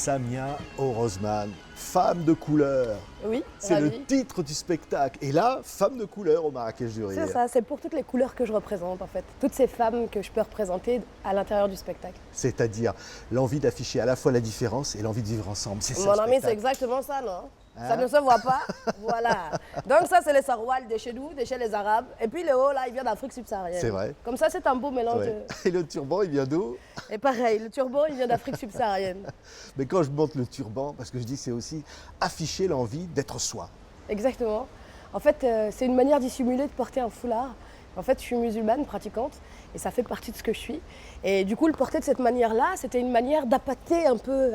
Samia Orozman, femme de couleur. Oui, C'est ravie. le titre du spectacle. Et là, femme de couleur au Marrakech du Rire. C'est ça, c'est pour toutes les couleurs que je représente en fait. Toutes ces femmes que je peux représenter à l'intérieur du spectacle. C'est-à-dire l'envie d'afficher à la fois la différence et l'envie de vivre ensemble. C'est ça. Mon le ami, c'est spectacle. exactement ça, non? Hein? Ça ne se voit pas. Voilà. Donc ça, c'est les sarouals de chez nous, de chez les Arabes. Et puis le haut, là, il vient d'Afrique subsaharienne. C'est vrai. Comme ça, c'est un beau mélange. Ouais. Et le turban, il vient d'où? Et pareil, le turban, il vient d'Afrique subsaharienne. Mais quand je monte le turban, parce que je dis c'est aussi afficher l'envie d'être soi. Exactement. En fait, c'est une manière dissimuler de porter un foulard. En fait, je suis musulmane, pratiquante, et ça fait partie de ce que je suis. Et du coup, le porter de cette manière-là, c'était une manière d'appâter un peu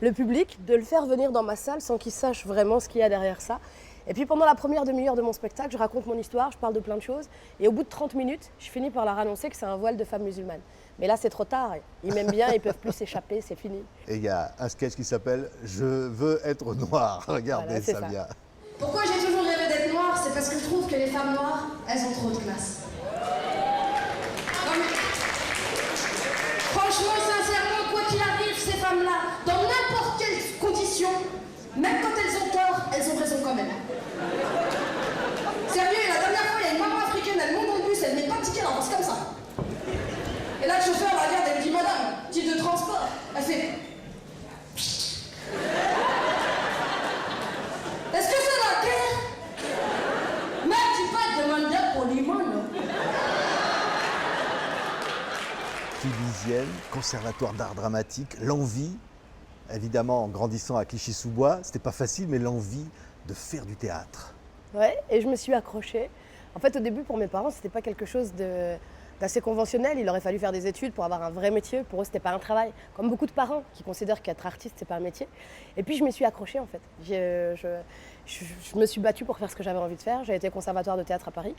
le public, de le faire venir dans ma salle sans qu'il sache vraiment ce qu'il y a derrière ça. Et puis pendant la première demi-heure de mon spectacle, je raconte mon histoire, je parle de plein de choses. Et au bout de 30 minutes, je finis par leur annoncer que c'est un voile de femme musulmane. Mais là, c'est trop tard. Ils m'aiment bien, ils ne peuvent plus s'échapper, c'est fini. Et il y a un sketch qui s'appelle Je veux être noir. Regardez, Voilà, c'est Samia. Pourquoi j'ai toujours rêvé d'être noire? C'est parce que je trouve que les femmes noires, elles ont trop de classe. Non mais... Franchement, sincèrement, quoi qu'il arrive, ces femmes-là, dans n'importe quelle condition, même quand elles ont tort, elles ont raison quand même. Sérieux, la dernière fois, il y a une maman africaine, elle monte dans le bus, elle met pas de ticket, elle avance comme ça. Et là, le chauffeur la regarde, elle lui dit, madame, titre de transport. Elle fait... Est-ce que c'est la guerre? Mais tu peux demander poliment, non? Tunisienne, conservatoire d'art dramatique, l'envie, évidemment en grandissant à Clichy-sous-Bois, c'était pas facile, mais l'envie de faire du théâtre. Ouais, et je me suis accrochée. En fait, au début, pour mes parents, c'était pas quelque chose d'assez conventionnel. Il aurait fallu faire des études pour avoir un vrai métier. Pour eux, c'était pas un travail. Comme beaucoup de parents qui considèrent qu'être artiste, c'est pas un métier. Et puis, je me suis accrochée, en fait. Je me suis battue pour faire ce que j'avais envie de faire. J'ai été conservatoire de théâtre à Paris.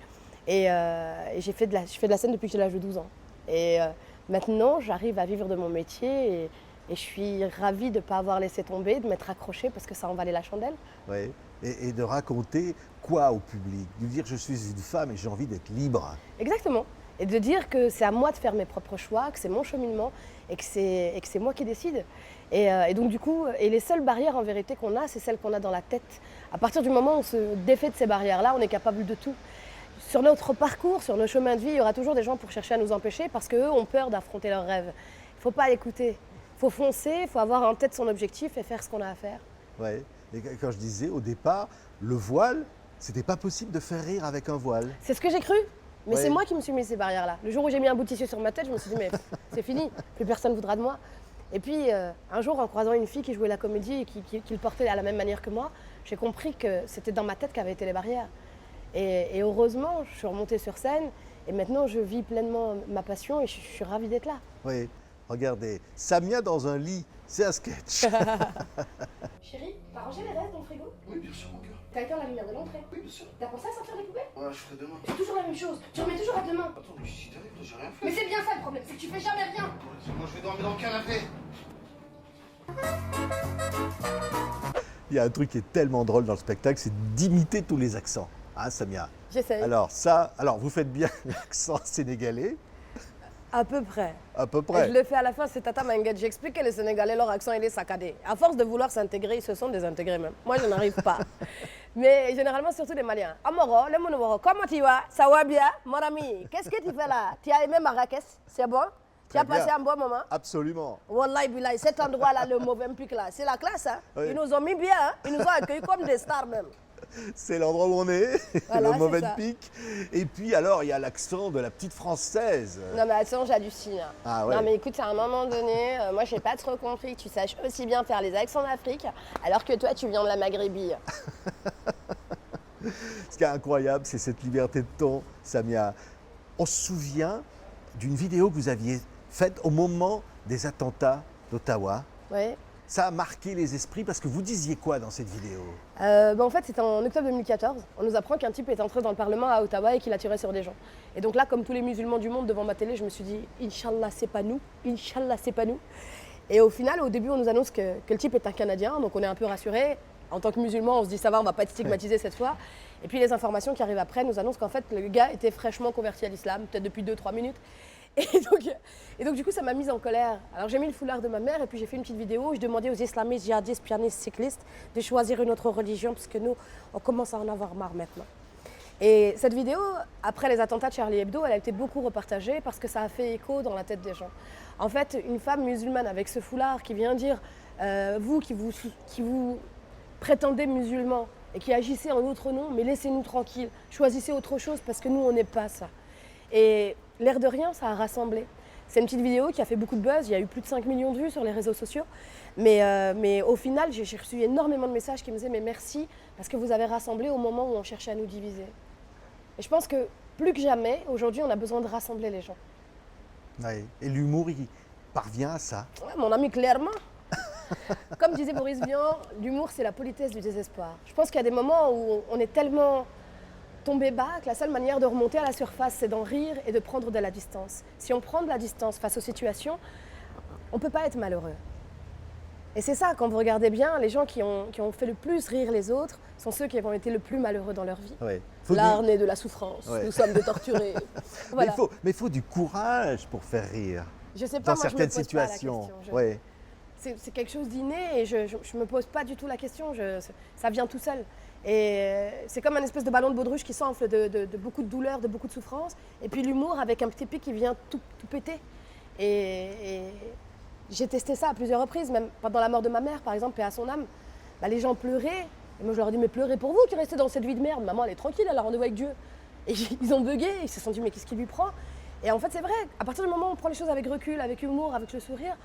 Et je fais de la scène depuis que j'ai l'âge de 12 ans. Et maintenant, j'arrive à vivre de mon métier. Et je suis ravie de ne pas avoir laissé tomber, de m'être accrochée parce que ça en valait la chandelle. Ouais. Et de raconter quoi au public? De dire je suis une femme et j'ai envie d'être libre. Exactement. Et de dire que c'est à moi de faire mes propres choix, que c'est mon cheminement et que c'est moi qui décide. Et donc du coup, les seules barrières en vérité qu'on a, c'est celles qu'on a dans la tête. À partir du moment où on se défait de ces barrières-là, on est capable de tout. Sur notre parcours, sur nos chemins de vie, il y aura toujours des gens pour chercher à nous empêcher parce qu'eux ont peur d'affronter leurs rêves. Il ne faut pas l'écouter. Il faut foncer, il faut avoir en tête son objectif et faire ce qu'on a à faire. Ouais. Et quand je disais au départ, le voile, c'était pas possible de faire rire avec un voile. C'est ce que j'ai cru. Mais Ouais. c'est moi qui me suis mis ces barrières-là. Le jour où j'ai mis un bout de tissu sur ma tête, je me suis dit, mais c'est fini, plus personne ne voudra de moi. Et puis, un jour, en croisant une fille qui jouait la comédie et qui le portait à la même manière que moi, j'ai compris que c'était dans ma tête qu'avaient été les barrières. Et heureusement, je suis remontée sur scène et maintenant, je vis pleinement ma passion et je suis ravie d'être là. Oui. Regardez, Samia dans un lit, c'est un sketch. Chérie, t'as rangé les restes dans le frigo? Oui, bien sûr, mon cœur. T'as éteint la lumière de l'entrée? Oui, bien sûr. T'as pensé à sortir les poubelles? Ouais, je ferai demain. C'est toujours la même chose, tu remets toujours à demain. Attends, mais si t'arrives, j'ai rien fait. Mais c'est bien ça le problème, c'est que tu fais jamais rien. Moi, je vais dormir dans le canapé. Il y a un truc qui est tellement drôle dans le spectacle, c'est d'imiter tous les accents. Hein, Samia? J'essaye. Alors vous faites bien l'accent sénégalais, À peu près. à peu Et près. je le fais à la fin, c'est Tata Menguette. J'explique que les Sénégalais, leur accent, il est saccadé. À force de vouloir s'intégrer, ils se sont désintégrés même. Moi, je n'arrive pas. Mais généralement, surtout les Maliens. Amoro, le Mounouoro, comment tu vas? Ça va bien? Mon ami, qu'est-ce que tu fais là? Tu as aimé Marrakech? C'est bon? Tu as Très passé bien. un bon moment? Absolument. Wallahi Billahi, cet endroit-là, le mauvais pic là, c'est la classe. Hein? Oui. Ils nous ont mis bien, hein? Ils nous ont accueillis comme des stars même. C'est l'endroit où on est, Voilà, le c'est mauvais ça. pic. Et puis alors, il y a l'accent de la petite française. Non mais attends, j'hallucine. Hein. Ah ouais. Non mais écoute, à un moment donné, moi j'ai pas trop compris que tu saches aussi bien faire les accents d'Afrique, alors que toi tu viens de la Maghrébie. Ce qui est incroyable, c'est cette liberté de ton, Samia. On se souvient d'une vidéo que vous aviez faite au moment des attentats d'Ottawa. Ouais. Ça a marqué les esprits parce que vous disiez quoi dans cette vidéo? En fait, c'était en octobre 2014. On nous apprend qu'un type est entré dans le Parlement à Ottawa et qu'il a tiré sur des gens. Et donc là, comme tous les musulmans du monde devant ma télé, je me suis dit, Inch'Allah, c'est pas nous. Inch'Allah, c'est pas nous. Et au final, au début, on nous annonce que le type est un Canadien, donc on est un peu rassurés. En tant que musulmans, on se dit, ça va, on va pas être stigmatisés cette fois. Et puis les informations qui arrivent après nous annoncent qu'en fait, le gars était fraîchement converti à l'islam, peut-être depuis 2-3 minutes. Et donc, du coup, ça m'a mise en colère. Alors, j'ai mis le foulard de ma mère et puis j'ai fait une petite vidéo où je demandais aux islamistes, djihadistes, pianistes, cyclistes de choisir une autre religion parce que nous, on commence à en avoir marre maintenant. Et cette vidéo, après les attentats de Charlie Hebdo, elle a été beaucoup repartagée parce que ça a fait écho dans la tête des gens. En fait, une femme musulmane avec ce foulard qui vient dire vous qui vous prétendez musulmans et qui agissez en notre nom, mais laissez-nous tranquilles, choisissez autre chose parce que nous, on n'est pas ça. Et l'air de rien, ça a rassemblé. C'est une petite vidéo qui a fait beaucoup de buzz, il y a eu plus de 5 millions de vues sur les réseaux sociaux. Mais au final, j'ai reçu énormément de messages qui me disaient « mais merci parce que vous avez rassemblé au moment où on cherchait à nous diviser ». Et je pense que plus que jamais, aujourd'hui, on a besoin de rassembler les gens. Ouais. Et l'humour, il parvient à ça. Ouais, mon ami, clairement. Comme disait Boris Vian, l'humour, c'est la politesse du désespoir. Je pense qu'il y a des moments où on est tellement tombé bas que la seule manière de remonter à la surface, c'est d'en rire et de prendre de la distance. Si on prend de la distance face aux situations, on ne peut pas être malheureux. Et c'est ça, quand vous regardez bien, les gens qui ont fait le plus rire les autres sont ceux qui ont été le plus malheureux dans leur vie. Ouais. L'art naît de la souffrance, Ouais. nous sommes des torturés. Voilà. Mais il faut du courage pour faire rire. Je sais pas, Dans moi, certaines je me pose pas la situations. question. Ouais. C'est quelque chose d'inné et je ne me pose pas du tout la question, ça vient tout seul. Et c'est comme un espèce de ballon de baudruche qui s'enfle de beaucoup de douleur, de beaucoup de souffrance. Et puis l'humour avec un petit pic qui vient tout péter. Et j'ai testé ça à plusieurs reprises, même pendant la mort de ma mère, par exemple, paix à son âme. Bah, les gens pleuraient. Et moi, je leur ai dit, mais pleurez pour vous qui restez dans cette vie de merde. Maman, elle est tranquille, elle a rendez-vous avec Dieu. Et ils ont bugué, ils se sont dit, mais qu'est-ce qui lui prend? Et en fait, c'est vrai, à partir du moment où on prend les choses avec recul, avec humour, avec le sourire,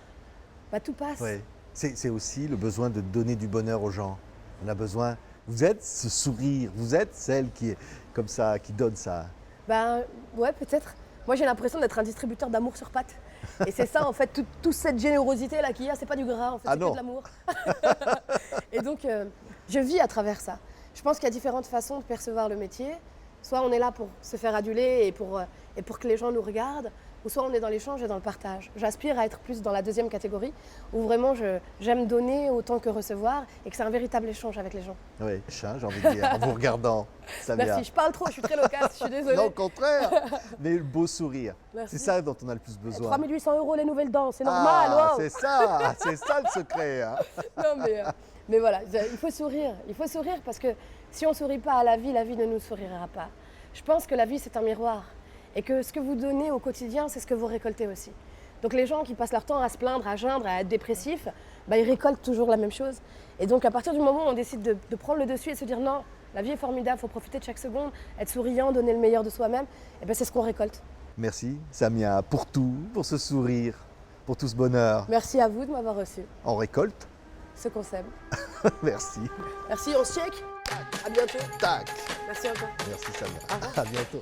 bah, tout passe. Ouais. C'est aussi le besoin de donner du bonheur aux gens. On a besoin. Vous êtes ce sourire, vous êtes celle qui est comme ça, qui donne ça. Ben ouais, peut-être. Moi, j'ai l'impression d'être un distributeur d'amour sur pattes. Et c'est ça, en fait, toute cette générosité là qu'il y a, c'est pas du gras, en fait, Ah c'est que non. de l'amour. Et donc, je vis à travers ça. Je pense qu'il y a différentes façons de percevoir le métier. Soit on est là pour se faire aduler et pour que les gens nous regardent, ou soit on est dans l'échange et dans le partage. J'aspire à être plus dans la deuxième catégorie, où vraiment j'aime donner autant que recevoir et que c'est un véritable échange avec les gens. Oui, j'ai envie de dire, en vous regardant. Samia. Merci, je parle trop, je suis très loquace, je suis désolée. Non, au contraire, mais le beau sourire. Merci. C'est ça dont on a le plus besoin. 3 800 € les nouvelles dents, c'est normal, Ah, wow. c'est ça le secret. Hein. Non, mais voilà, il faut sourire parce que si on ne sourit pas à la vie ne nous sourira pas. Je pense que la vie, c'est un miroir et que ce que vous donnez au quotidien, c'est ce que vous récoltez aussi. Donc les gens qui passent leur temps à se plaindre, à geindre, à être dépressifs, bah, ils récoltent toujours la même chose. Et donc à partir du moment où on décide de prendre le dessus et de se dire non, la vie est formidable, il faut profiter de chaque seconde, être souriant, donner le meilleur de soi-même, et ben c'est ce qu'on récolte. Merci Samia pour tout, pour ce sourire, pour tout ce bonheur. Merci à vous de m'avoir reçu. On récolte. Ce qu'on s'aime. Merci. Merci, on se check. À bientôt. Tac. Merci encore. Merci Samia. Au revoir. À bientôt.